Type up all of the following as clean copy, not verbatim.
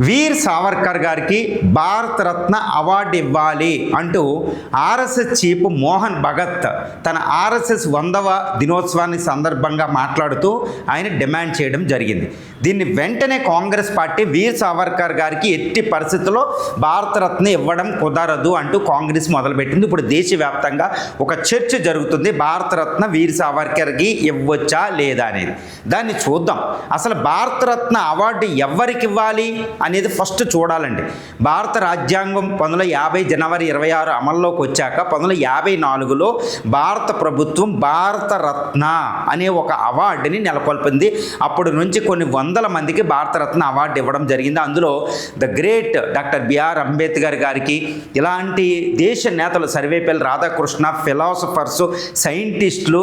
వీర్ సావర్కర్ గారికి భారతరత్న అవార్డు ఇవ్వాలి అంటూ ఆర్ఎస్ఎస్ చీఫ్ మోహన్ భగత్ తన ఆర్ఎస్ఎస్ 100వ దినోత్సవాన్ని సందర్భంగా మాట్లాడుతూ ఆయన డిమాండ్ చేయడం జరిగింది. దీన్ని వెంటనే కాంగ్రెస్ పార్టీ వీర్ సావర్కర్ గారికి ఎట్టి పరిస్థితుల్లో భారతరత్న ఇవ్వడం కుదరదు అంటూ కాంగ్రెస్ మొదలుపెట్టింది. ఇప్పుడు దేశవ్యాప్తంగా ఒక చర్చ జరుగుతుంది, భారతరత్న వీర్ సావర్కర్కి ఇవ్వచ్చా లేదా అనేది. దాన్ని చూద్దాం. అసలు భారతరత్న అవార్డు ఎవరికి ఇవ్వాలి అనేది ఫస్ట్ చూడాలండి. భారత రాజ్యాంగం 1950 జనవరి 26 అమల్లోకి వచ్చాక 1954లో భారత ప్రభుత్వం భారతరత్న అనే ఒక అవార్డుని నెలకొల్పింది. అప్పటి నుంచి కొన్ని వందల మందికి భారతరత్న అవార్డు ఇవ్వడం జరిగింది. అందులో the great doctor BR Ambedkar గారికి, ఇలాంటి దేశ నేతలు సర్వేపల్లి రాధాకృష్ణ, ఫిలాసఫర్స్, సైంటిస్టులు,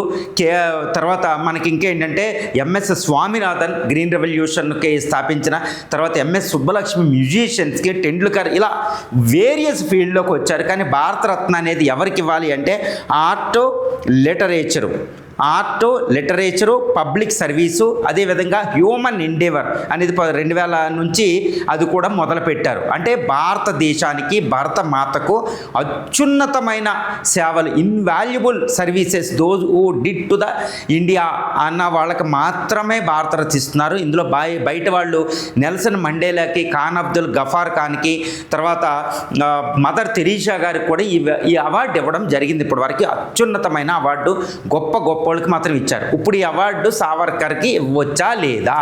తర్వాత మనకి ఇంకేంటంటే ఎంఎస్ స్వామినాథన్ గ్రీన్ రెవల్యూషన్కి స్థాపించిన, తర్వాత ఎంఎస్ సుబ్బలక్ష్మి మ్యూజిషియన్స్కి, టెండూల్కర్, ఇలా వేరియస్ ఫీల్డ్లోకి వచ్చారు. కానీ భారతరత్న అనేది ఎవరికి ఇవ్వాలి అంటే ఆర్ట్ లిటరేచరు, పబ్లిక్ సర్వీసు, అదేవిధంగా హ్యూమన్ ఎండేవర్ అనేది 2000 నుంచి అది కూడా మొదలుపెట్టారు. అంటే భారతదేశానికి, భారత మాతకు అత్యున్నతమైన సేవలు, invaluable services those who did to the India అన్న వాళ్ళకి మాత్రమే భారతరత్న ఇస్తున్నారు. ఇందులో బయట వాళ్ళు నెల్సన్ మండేలాకి, ఖాన్ అబ్దుల్ గఫార్ ఖాన్కి, తర్వాత మదర్ తెరీసా గారికి కూడా ఈ అవార్డు ఇవ్వడం జరిగింది. ఇప్పటి వరకు అత్యున్నతమైన అవార్డు గొప్ప వాళ్ళకి మాత్రం ఇచ్చారు. ఇప్పుడు ఈ అవార్డు సావర్కర్కి ఇవ్వచ్చా లేదా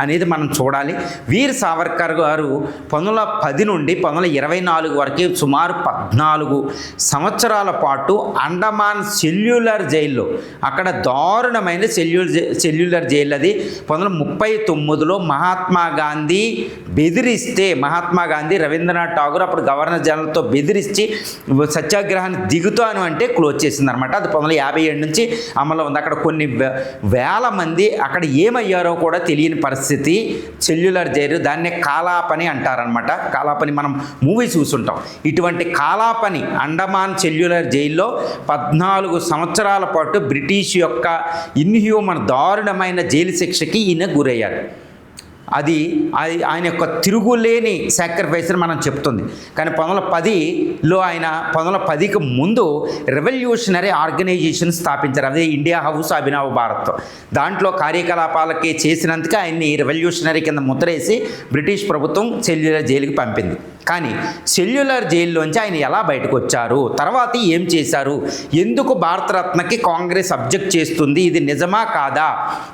అనేది మనం చూడాలి. వీర్ సావర్కర్ గారు 1910 నుండి 1924 వరకు సుమారు 14 సంవత్సరాల పాటు అండమాన్ సెల్యులర్ జైల్లో, అక్కడ దారుణమైన సెల్యులర్ జైలు అది. 1939లో మహాత్మా గాంధీ రవీంద్రనాథ్ ఠాగూర్ అప్పుడు గవర్నర్ జనరల్తో బెదిరించి సత్యాగ్రహాన్ని దిగుతాను అంటే క్లోజ్ చేసింది అనమాట. అది 1957 నుంచి అమలు ఉంది. అక్కడ కొన్ని వేల మంది అక్కడ ఏమయ్యారో కూడా తెలియని పరిస్థితి సెల్యులర్ జైలు. దాన్నే కాలాపని అంటారనమాట. కాలాపని మనం మూవీ చూసుంటాం. ఇటువంటి కాలాపని అండమాన్ సెల్యులర్ జైల్లో 14 సంవత్సరాల పాటు బ్రిటిష్ యొక్క ఇన్హ్యూమన్ దారుణమైన జైలు శిక్షకి ఈయన గురయ్యారు. అది ఆయన యొక్క తిరుగులేని సాక్రిఫైస్ అని మనం చెప్తుంది. కానీ 1910లో ఆయన 1910కి ముందు రెవల్యూషనరీ ఆర్గనైజేషన్ స్థాపించారు. అదే ఇండియా హౌస్, అభినవ్ భారత్. దాంట్లో కార్యకలాపాలకి చేసినందుకు ఆయన్ని రెవల్యూషనరీ కింద ముద్రేసి బ్రిటిష్ ప్రభుత్వం సెల్యులర్ జైలుకి పంపింది. కానీ సెల్యులర్ జైల్లోంచి ఆయన ఎలా బయటకు వచ్చారు, తర్వాత ఏం చేశారు, ఎందుకు భారతరత్నకి కాంగ్రెస్ అబ్జెక్ట్ చేస్తుంది, ఇది నిజమా కాదా,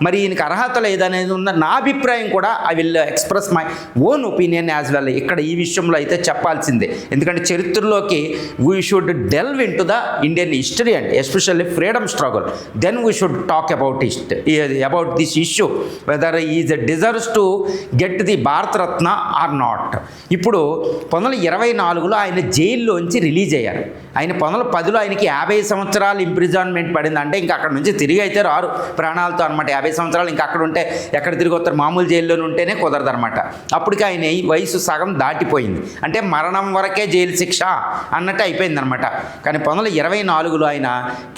మరి ఈయనకి అర్హత లేదనేది ఉన్న నా అభిప్రాయం కూడా I will express my own opinion as well. ఇక్కడ ఈ విషయంలో అయితే చెప్పాల్సిందే. ఎందుకంటే చరిత్రలోకి we should delve in to the Indian history and especially freedom struggle. Then we should talk about this issue whether is deserves to get the Bharat Ratna or not. ఇప్పుడు 1924లో ఆయన జైల్లోంచి రిలీజ్ అయ్యారు. ఆయన 1910లో ఆయనకి 50 సంవత్సరాలు ఇంప్రిజన్మెంట్ పడింది. అంటే ఇంకా అక్కడ నుంచి తిరిగి అయితే రారు ప్రాణాలతో అనమాట. 50 సంవత్సరాలు ఇంకా అక్కడ ఉంటే ఎక్కడ తిరిగి వస్తారు, మామూలు జైల్లోనే ఉంటేనే కుదరదనమాట. అప్పటికి ఆయన వయసు సగం దాటిపోయింది. అంటే మరణం వరకే జైలు శిక్ష అన్నట్టు అయిపోయిందనమాట. కానీ 1924లో ఆయన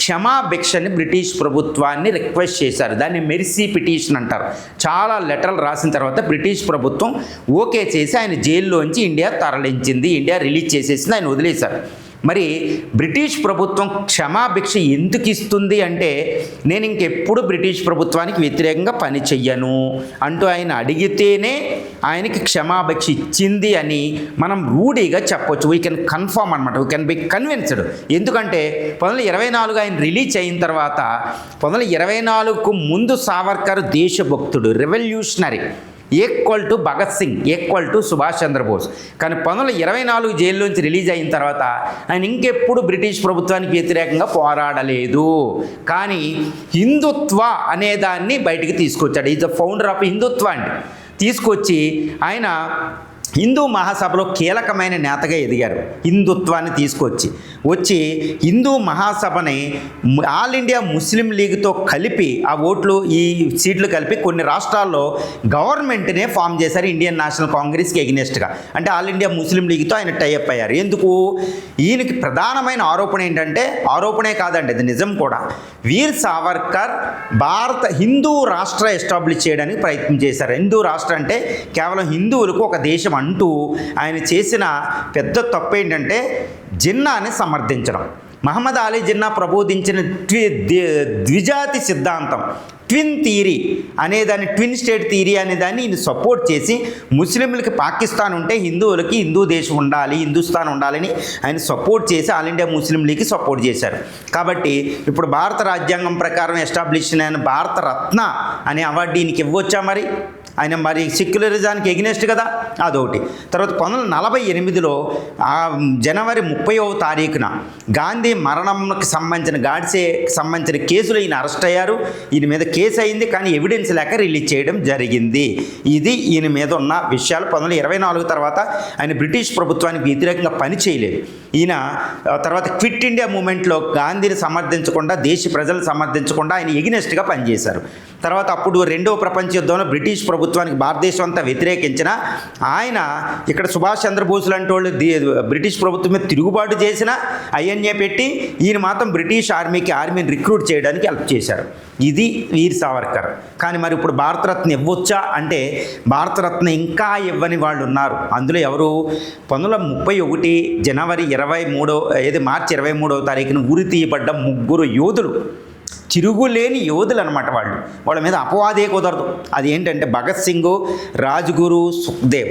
క్షమాభిక్షని బ్రిటిష్ ప్రభుత్వాన్ని రిక్వెస్ట్ చేశారు. దాన్ని మెర్సీ పిటిషన్ అంటారు. చాలా లెటర్లు రాసిన తర్వాత బ్రిటిష్ ప్రభుత్వం ఓకే చేసి ఆయన జైల్లోంచి ఇండియా తరలించింది. ఇండియా రిలీజ్ చేసేసింది, ఆయన వదిలేశారు. మరి బ్రిటిష్ ప్రభుత్వం క్షమాభిక్ష ఎందుకు ఇస్తుంది అంటే, నేను ఇంకెప్పుడు బ్రిటిష్ ప్రభుత్వానికి వ్యతిరేకంగా పని చెయ్యను అంటూ ఆయన అడిగితేనే ఆయనకి క్షమాభిక్ష ఇచ్చింది అని మనం రూఢీగా చెప్పొచ్చు. వీ కెన్ కన్ఫర్మ్ అనమాట, వీ కెన్ బి కన్విన్స్డ్. ఎందుకంటే 1924 ఆయన రిలీజ్ అయిన తర్వాత 1924కు ముందు సావర్కర్ దేశభక్తుడు, revolutionary, equal to Bhagat Singh, equal to Subhash Chandra Bose. కానీ 1924 జైల్లోంచి రిలీజ్ అయిన తర్వాత ఆయన ఇంకెప్పుడు బ్రిటిష్ ప్రభుత్వానికి వ్యతిరేకంగా పోరాడలేదు. కానీ హిందుత్వ అనేదాన్ని బయటికి తీసుకొచ్చాడు. ఈజ్ ద ఫౌండర్ ఆఫ్ హిందుత్వ అండి. తీసుకొచ్చి ఆయన హిందూ మహాసభలో కీలకమైన నేతగా ఎదిగారు. హిందుత్వాన్ని వచ్చి హిందూ మహాసభని ఆల్ ఇండియా ముస్లిం లీగ్తో కలిపి ఆ ఓట్లు, ఈ సీట్లు కలిపి కొన్ని రాష్ట్రాల్లో గవర్నమెంట్నే ఫామ్ చేశారు ఇండియన్ నేషనల్ కాంగ్రెస్కి ఎగ్నెస్ట్గా. అంటే ఆల్ ఇండియా ముస్లిం లీగ్తో ఆయన టైఅప్ అయ్యారు. ఎందుకు? ఈయనకి ప్రధానమైన ఆరోపణ ఏంటంటే, ఆరోపణే కాదండి, ఇది నిజం కూడా, వీర్ సావర్కర్ హిందూ రాష్ట్ర ఎస్టాబ్లిష్ చేయడానికి ప్రయత్నం చేశారు. హిందూ రాష్ట్రం అంటే కేవలం హిందువులకు ఒక దేశం అంటూ ఆయన చేసిన పెద్ద తప్పు ఏంటంటే జిన్నాని సమర్థించడం. మహమ్మద్ అలీ జిన్నా ప్రబోధించిన ద్విజాతి సిద్ధాంతం, ట్విన్ థియరీ అనేదాన్ని, ట్విన్ స్టేట్ థియరీ అనేదాన్ని ఈయన సపోర్ట్ చేసి ముస్లింలకి పాకిస్తాన్ ఉంటే హిందువులకి హిందూ దేశం ఉండాలి, హిందుస్థాన్ ఉండాలని ఆయన సపోర్ట్ చేసి ఆల్ ఇండియా ముస్లిం లీగ్కి సపోర్ట్ చేశారు. కాబట్టి ఇప్పుడు భారత రాజ్యాంగం ప్రకారం ఎస్టాబ్లిష్ అయిన భారత రత్న అనే అవార్డు ఈయనకి ఇవ్వచ్చా? మరి ఆయన మరి సెక్యులరిజానికి ఎగ్నెస్ట్ కదా, అదొకటి. తర్వాత 1948లో జనవరి 30వ తారీఖున గాంధీ మరణంకి సంబంధించిన గాడ్సేకి సంబంధించిన కేసులో ఈయన అరెస్ట్ అయ్యారు. ఈయన మీద కేసు అయింది, కానీ ఎవిడెన్స్ లేక రిలీజ్ చేయడం జరిగింది. ఇది ఈయన మీద ఉన్న విషయాలు. 1924 తర్వాత ఆయన బ్రిటిష్ ప్రభుత్వానికి వ్యతిరేకంగా పని చేయలేదు. ఈయన తర్వాత క్విట్ ఇండియా మూమెంట్లో గాంధీని సమర్థించకుండా, దేశ ప్రజలను సమర్థించకుండా ఆయన ఎగ్నెస్ట్గా పనిచేశారు. తర్వాత అప్పుడు రెండవ ప్రపంచ యుద్ధంలో బ్రిటిష్ ప్రభుత్వానికి భారతదేశం అంతా వ్యతిరేకించిన ఆయన ఇక్కడ సుభాష్ చంద్రబోస్ లాంటి వాళ్ళు బ్రిటిష్ ప్రభుత్వం మీద తిరుగుబాటు చేసిన ఐఎన్ఏ పెట్టి ఈయన మాత్రం బ్రిటిష్ ఆర్మీని రిక్రూట్ చేయడానికి హెల్ప్ చేశారు. ఇది వీర్ సావర్కర్. కానీ మరి ఇప్పుడు భారతరత్న ఇవ్వచ్చా అంటే భారతరత్న ఇంకా ఇవ్వని వాళ్ళు ఉన్నారు. అందులో ఎవరు? 1931 జనవరి 23 మార్చి 23వ తారీఖున ఉరి తీయబడ్డ 3 యోధులు, తిరుగులేని యోధులు అనమాట. వాళ్ళ మీద అపవాదే కుదరదు. అది ఏంటంటే భగత్ సింగ్, రాజ్గురు, సుఖ్దేవ్.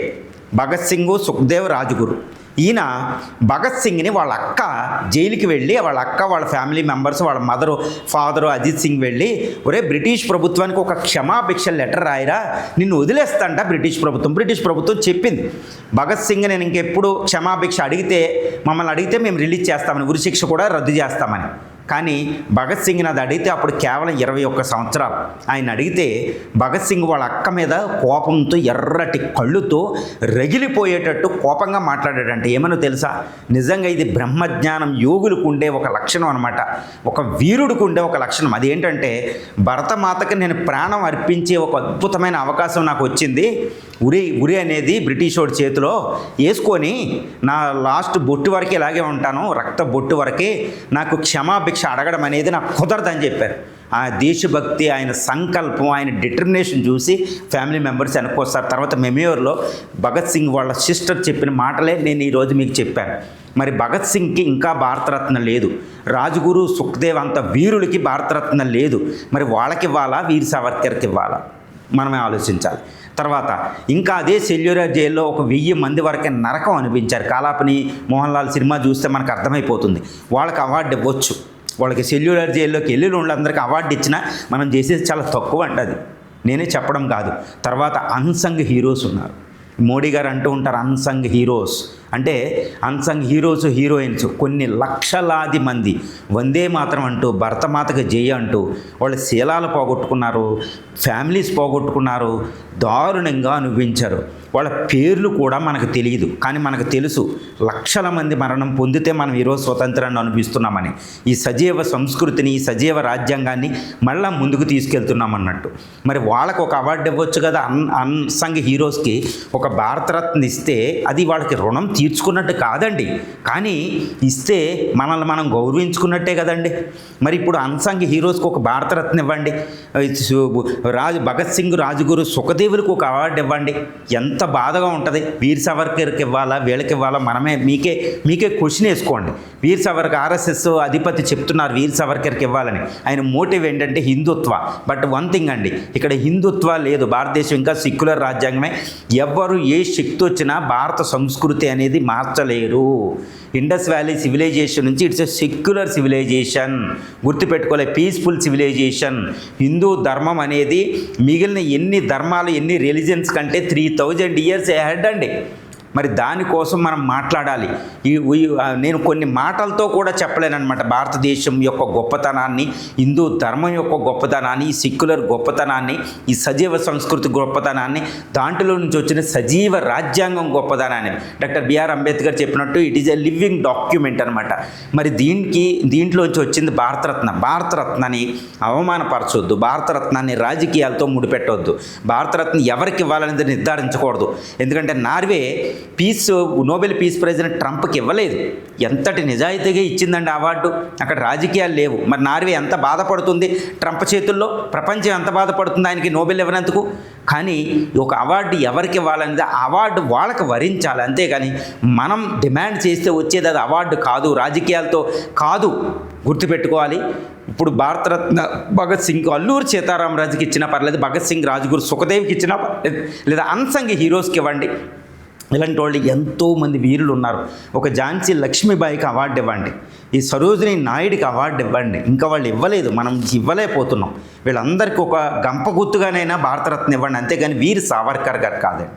భగత్ సింగ్, సుఖ్దేవ్, రాజ్గురు. ఈయన భగత్ సింగ్ని వాళ్ళ అక్క జైలుకి వెళ్ళి, వాళ్ళ అక్క, వాళ్ళ ఫ్యామిలీ మెంబర్స్, వాళ్ళ మదరు, ఫాదరు అజిత్ సింగ్ వెళ్ళి, ఒరే బ్రిటిష్ ప్రభుత్వానికి ఒక క్షమాభిక్ష లెటర్ రాయిరా, నిన్ను వదిలేస్తాంట బ్రిటిష్ ప్రభుత్వం చెప్పింది. భగత్ సింగ్ నేను ఇంకెప్పుడు క్షమాభిక్ష మమ్మల్ని అడిగితే మేము రిలీజ్ చేస్తామని, ఉరిశిక్ష కూడా రద్దు చేస్తామని. కానీ భగత్ సింగ్ని అది అడిగితే అప్పుడు కేవలం 21 సంవత్సరాలు. ఆయన అడిగితే భగత్ సింగ్ వాళ్ళ అక్క మీద కోపంతో ఎర్రటి కళ్ళుతో రగిలిపోయేటట్టు కోపంగా మాట్లాడాడంటే ఏమనో తెలుసా? నిజంగా ఇది బ్రహ్మజ్ఞానం యోగులకు ఉండే ఒక లక్షణం అనమాట, ఒక వీరుడికి ఉండే ఒక లక్షణం. అదేంటంటే భరతమాతకి నేను ప్రాణం అర్పించే ఒక అద్భుతమైన అవకాశం నాకు వచ్చింది. ఉరి అనేది బ్రిటిష్ వాడి చేతిలో వేసుకొని నా లాస్ట్ బొట్టు వరకే ఇలాగే ఉంటాను, రక్త బొట్టు వరకే, నాకు క్షమాభిక్ష అడగడం అనేది నాకు కుదరదని చెప్పారు. ఆ దేశభక్తి, ఆయన సంకల్పం, ఆయన డిటర్మినేషన్ చూసి ఫ్యామిలీ మెంబర్స్ వెనక్కొస్తారు. తర్వాత మెమోరియర్లో భగత్ సింగ్ వాళ్ళ సిస్టర్ చెప్పిన మాటలే నేను ఈరోజు మీకు చెప్పాను. మరి భగత్ సింగ్కి ఇంకా భారతరత్న లేదు, రాజ్గురు, సుఖ్దేవ్ అంత వీరులకి భారతరత్న లేదు. మరి వాళ్ళకి ఇవ్వాలా, వీర్ సావర్కర్కి ఇవ్వాలా? మనమే ఆలోచించాలి. తర్వాత ఇంకా అదే సెల్యూలర్ జైల్లో ఒక 1000 మంది వరకే నరకం అనిపించారు. కాలాపని, మోహన్ లాల్ సినిమా చూస్తే మనకు అర్థమైపోతుంది. వాళ్ళకి అవార్డు ఇవ్వచ్చు. వాళ్ళకి సెల్యూలర్ జైల్లోకి వెళ్ళి వాళ్ళందరికీ అవార్డు ఇచ్చినా మనం చేసేది చాలా తక్కువ అంటది, నేనే చెప్పడం కాదు. తర్వాత అన్సంగ్ హీరోస్ ఉన్నారు. మోడీ గారు అంటూ ఉంటారు అన్సంగ్ హీరోస్ అంటే, అన్సంగ్ హీరోస్, హీరోయిన్స్ కొన్ని లక్షలాది మంది వందే మాత్రం అంటూ, భరతమాతకు జై అంటూ వాళ్ళ శీలాలు పోగొట్టుకున్నారు, ఫ్యామిలీస్ పోగొట్టుకున్నారు, దారుణంగా అనుభవించారు. వాళ్ళ పేర్లు కూడా మనకు తెలియదు, కానీ మనకు తెలుసు లక్షల మంది మరణం పొందితే మనం ఈరోజు స్వతంత్రాన్ని అనుభవిస్తున్నామని. ఈ సజీవ సంస్కృతిని, ఈ సజీవ రాజ్యాంగాన్ని మళ్ళీ ముందుకు తీసుకెళ్తున్నాం అన్నట్టు. మరి వాళ్ళకు ఒక అవార్డు ఇవ్వచ్చు కదా. అన్సంగ్ హీరోస్కి ఒక భారతరత్న ఇస్తే అది వాళ్ళకి రుణం తీర్చుకున్నట్టు కాదండి, కానీ ఇస్తే మనల్ని మనం గౌరవించుకున్నట్టే కదండి. మరి ఇప్పుడు అన్సంగ్ హీరోస్కి ఒక భారతరత్న ఇవ్వండి, భగత్ సింగ్, రాజ్గురు, సుఖదేవులకు ఒక అవార్డు ఇవ్వండి, ఎంత బాధగా ఉంటుంది. వీర్ సావర్కర్కి ఇవ్వాలా, వీళ్ళకి ఇవ్వాలా? మీకే క్వశ్చన్ వేసుకోండి. వీర్ సావర్కర్ ఆర్ఎస్ఎస్ అధిపతి చెప్తున్నారు వీర్ సావర్కర్కి ఇవ్వాలని. ఆయన మోటివ్ ఏంటంటే హిందుత్వ. బట్ వన్ థింగ్ అండి, ఇక్కడ హిందుత్వ లేదు, భారతదేశం ఇంకా సెక్యులర్ రాజ్యాంగమే. ఎవ్వరు ఏ శక్తి వచ్చినా భారత సంస్కృతి అనేది మార్చలేరు. ఇండస్ వ్యాలీ సివిలైజేషన్ నుంచి ఇట్స్ ఎ సెక్యులర్ సివిలైజేషన్, గుర్తుపెట్టుకోలే, పీస్ఫుల్ సివిలైజేషన్. హిందూ ధర్మం అనేది మిగిలిన ఎన్ని ధర్మాలు, ఎన్ని రిలీజన్స్ కంటే 3000 years ahead అండి. మరి దానికోసం మనం మాట్లాడాలి. నేను కొన్ని మాటలతో కూడా చెప్పలేనమాట భారతదేశం యొక్క గొప్పతనాన్ని, హిందూ ధర్మం యొక్క గొప్పతనాన్ని, ఈ సెక్యులర్ గొప్పతనాన్ని, ఈ సజీవ సంస్కృతి గొప్పతనాన్ని, దాంట్లో నుంచి వచ్చిన సజీవ రాజ్యాంగం గొప్పతనాన్ని. డాక్టర్ బిఆర్ అంబేద్కర్ చెప్పినట్టు it is a living document అనమాట. మరి దీంట్లోంచి వచ్చింది భారతరత్నాన్ని అవమానపరచొద్దు, భారతరత్నాన్ని రాజకీయాలతో ముడిపెట్టవద్దు, భారతరత్న ఎవరికి ఇవ్వాలనేది నిర్ధారించకూడదు. ఎందుకంటే నార్వే నోబెల్ పీస్ ప్రైజ్ని ట్రంప్కి ఇవ్వలేదు. ఎంతటి నిజాయితీగా ఇచ్చిందండి అవార్డు. అక్కడ రాజకీయాలు లేవు. మరి నార్వే ఎంత బాధపడుతుంది ట్రంప్ చేతుల్లో, ప్రపంచం ఎంత బాధపడుతుంది ఆయనకి నోబెల్ ఇవ్వనందుకు. కానీ ఒక అవార్డు ఎవరికి ఇవ్వాలనేది అవార్డు వాళ్ళకి వరించాలి, అంతేగాని మనం డిమాండ్ చేస్తే వచ్చేది అది అవార్డు కాదు, రాజకీయాలతో కాదు. గుర్తుపెట్టుకోవాలి. ఇప్పుడు భారతరత్న భగత్ సింగ్, అల్లూరి సీతారామరాజుకి ఇచ్చినా పర్లేదు, భగత్ సింగ్, రాజ్గురు సుఖదేవ్కి ఇచ్చినా పర్లేదు, లేదా అన్సంగ్ హీరోస్కి ఇవ్వండి. ఇలాంటి వాళ్ళు ఎంతోమంది వీరులు ఉన్నారు. ఒక ఝాన్సీ లక్ష్మీబాయికి అవార్డు ఇవ్వండి, ఈ సరోజినీ నాయుడికి అవార్డు ఇవ్వండి. ఇంకా వాళ్ళు ఇవ్వలేదు, మనం ఇవ్వలేకపోతున్నాం. వీళ్ళందరికీ ఒక గంప గుర్తుగానైనా భారతరత్న ఇవ్వండి, అంతేగాని వీర్ సావర్కర్ గారు కాదండి.